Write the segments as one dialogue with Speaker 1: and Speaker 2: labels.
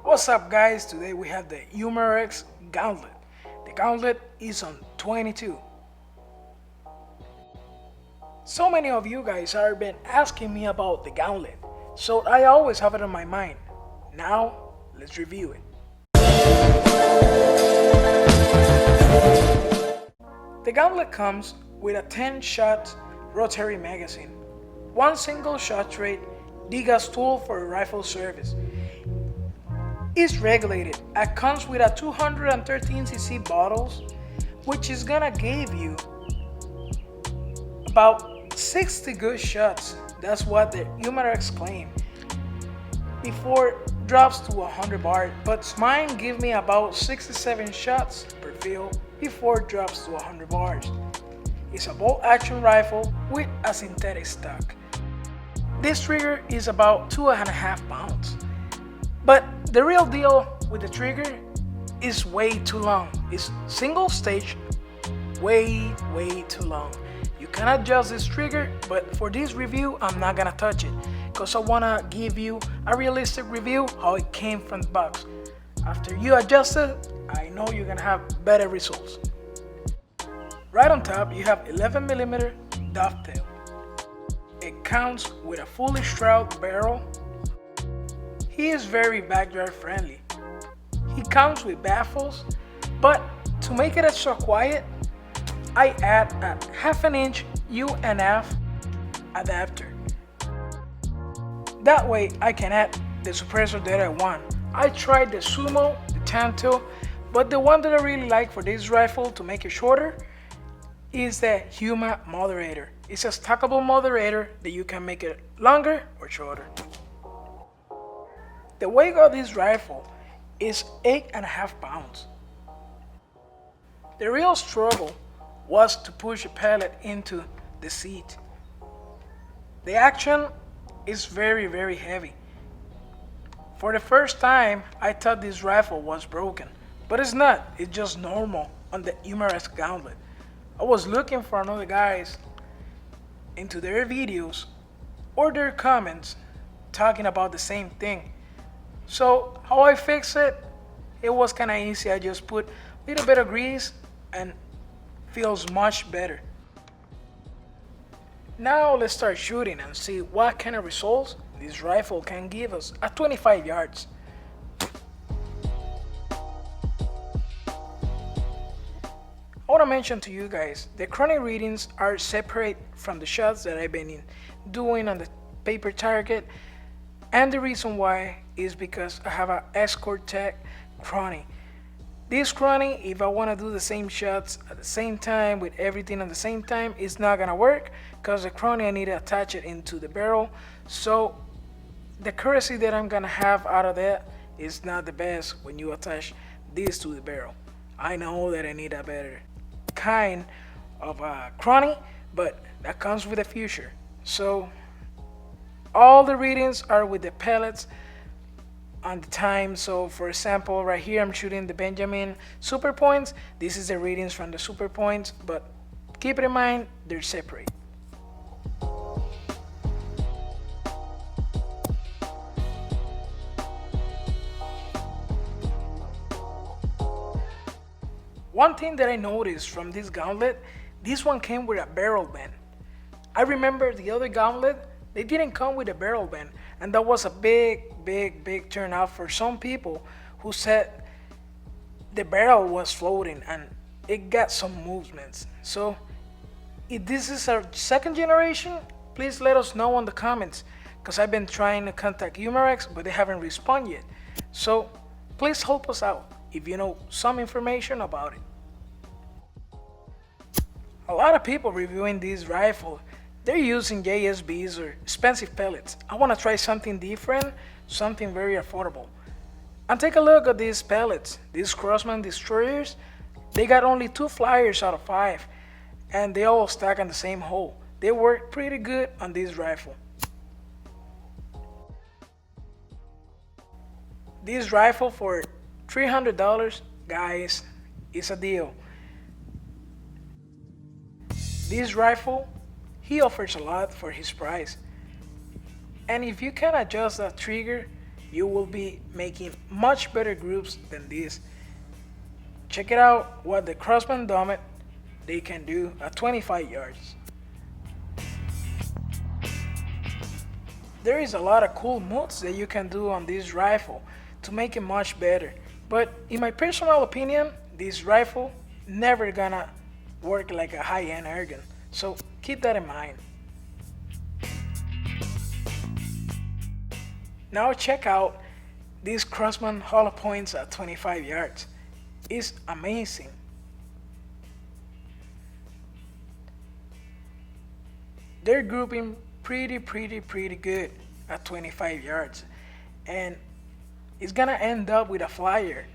Speaker 1: What's up guys, today we have the Umarex Gauntlet. The Gauntlet is on 22. So many of you guys have been asking me about the Gauntlet, so I always have it on my mind. Now, let's review it. The Gauntlet comes with a 10-shot rotary magazine, one single shot rate, degas tool for rifle service. Is regulated and comes with a 213cc bottles, which is gonna give you about 60 good shots. That's what the Umarex claim before it drops to 100 bars, but mine give me about 67 shots per fill before it drops to 100 bars. It's a bolt action rifle with a synthetic stock. This trigger is about 2.5 pounds. But the real deal with the trigger is way too long. It's single stage, way too long. You can adjust this trigger, but for this review, I'm not gonna touch it because I wanna give you a realistic review how it came from the box. After you adjust it, I know you're gonna have better results. Right on top, you have 11mm dovetail. It comes with a fully shrouded barrel. He is very backyard friendly. He comes with baffles, but to make it extra quiet, I add a 1/2 inch UNF adapter. That way I can add the suppressor that I want. I tried the Sumo, the Tanto, but the one that I really like for this rifle to make it shorter is the Huma moderator. It's a stackable moderator that you can make it longer or shorter. The weight of this rifle is 8.5 pounds. The real struggle was to push a pellet into the seat. The action is very heavy. For the first time, I thought this rifle was broken, but it's not. It's just normal on the Umarex Gauntlet. I was looking for another guys into their videos or their comments talking about the same thing. So how I fix it, it was kind of easy. I just put a little bit of grease and feels much better. Now let's start shooting and see what kind of results this rifle can give us at 25 yards. I want to mention to you guys, the chronic readings are separate from the shots that I've been doing on the paper target, and the reason why is because I have an Escort Tech chrony. This chrony, if I want to do the same shots at the same time with everything at the same time, it's not gonna work because the chrony I need to attach it into the barrel. So the accuracy that I'm gonna have out of that is not the best when you attach this to the barrel. I know that I need a better kind of chrony, but that comes with the future. So all the readings are with the pellets on the time. So for example, right here I'm shooting the Benjamin Super Points. This is the readings from the Super Points, but keep it in mind they're separate. One thing that I noticed from this gauntlet, this one came with a barrel bend. I remember the other gauntlet, they didn't come with a barrel bend, and that was a big turnout for some people who said the barrel was floating and it got some movements. So if this is our second generation, please let us know in the comments, because I've been trying to contact Umarex but they haven't responded yet. So please help us out if you know some information about it. A lot of people reviewing this rifle, they're using JSBs or expensive pellets. I want to try something different, something very affordable. And take a look at these pellets, these Crossman Destroyers. They got only 2 flyers out of 5, and they all stack on the same hole. They work pretty good on this rifle. This rifle for $300, guys, is a deal. This rifle, he offers a lot for his price. And if you can adjust that trigger, you will be making much better groups than this. Check it out what the Crossman Domet they can do at 25 yards. There is a lot of cool moves that you can do on this rifle to make it much better. But in my personal opinion, this rifle never gonna work like a high-end airgun. So keep that in mind. Now check out this Crossman hollow points at 25 yards. It's amazing. They're grouping pretty good at 25 yards, and it's gonna end up with a flyer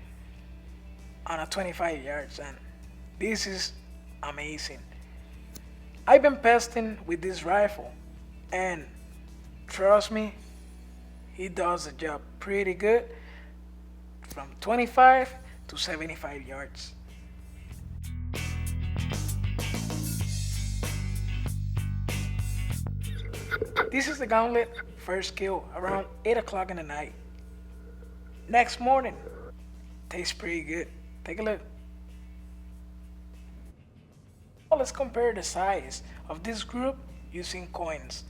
Speaker 1: on a 25 yards, and this is amazing. I've been pesting with this rifle, and trust me, it does the job pretty good from 25 to 75 yards. This is the Gauntlet first kill around 8 o'clock in the night. Next morning, tastes pretty good. Take a look. Well, let's compare the size of this group using coins.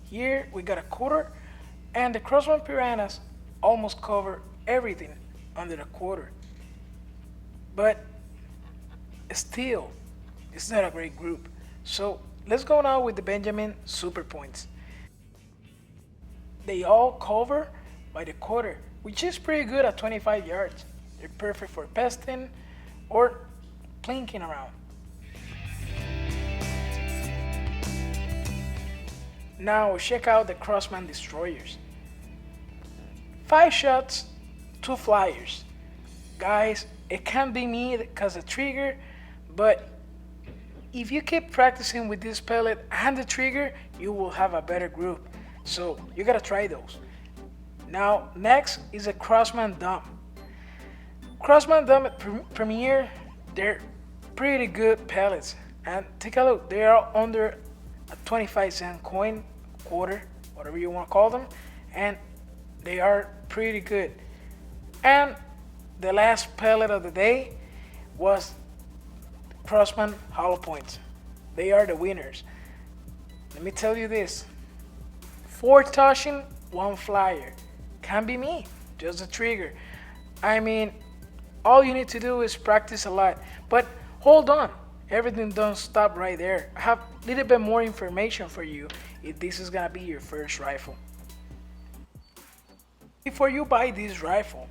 Speaker 1: Here we got a quarter, and the Crossman Piranhas almost cover everything under the quarter. But still, it's not a great group. So let's go now with the Benjamin Super Points. They all cover by the quarter, which is pretty good at 25 yards. They're perfect for pesting or plinking around. Now check out the Crossman Destroyers. 5 shots, 2 flyers. Guys, it can't be me because of the trigger, but if you keep practicing with this pellet and the trigger, you will have a better group. So you gotta try those. Now next is a Crossman Dump. Crossman Dump Premier, they're pretty good pellets. And take a look, they are under a 25-cent coin, quarter, whatever you want to call them, and they are pretty good. And the last pellet of the day was Crossman Hollow Points. They are the winners. Let me tell you this: 4 touching, 1 flyer. Can't be me, just a trigger. I mean, all you need to do is practice a lot. But hold on, everything don't stop right there. I have a little bit more information for you if this is gonna be your first rifle. Before you buy this rifle,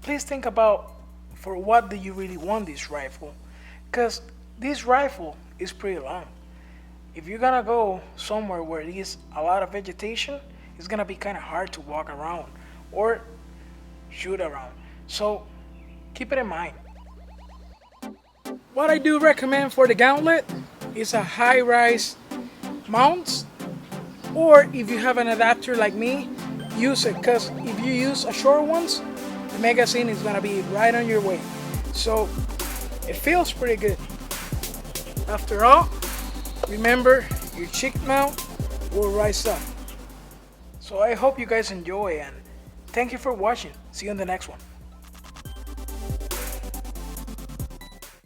Speaker 1: please think about for what do you really want this rifle, because this rifle is pretty long. If you're gonna go somewhere where there's a lot of vegetation, it's gonna be kind of hard to walk around or shoot around. So keep it in mind. What I do recommend for the Gauntlet is a high-rise mount, or if you have an adapter like me, use it, because if you use a short ones, the magazine is gonna be right on your way. So it feels pretty good. After all, remember, your cheek mount will rise up. So I hope you guys enjoy, and thank you for watching. See you in the next one.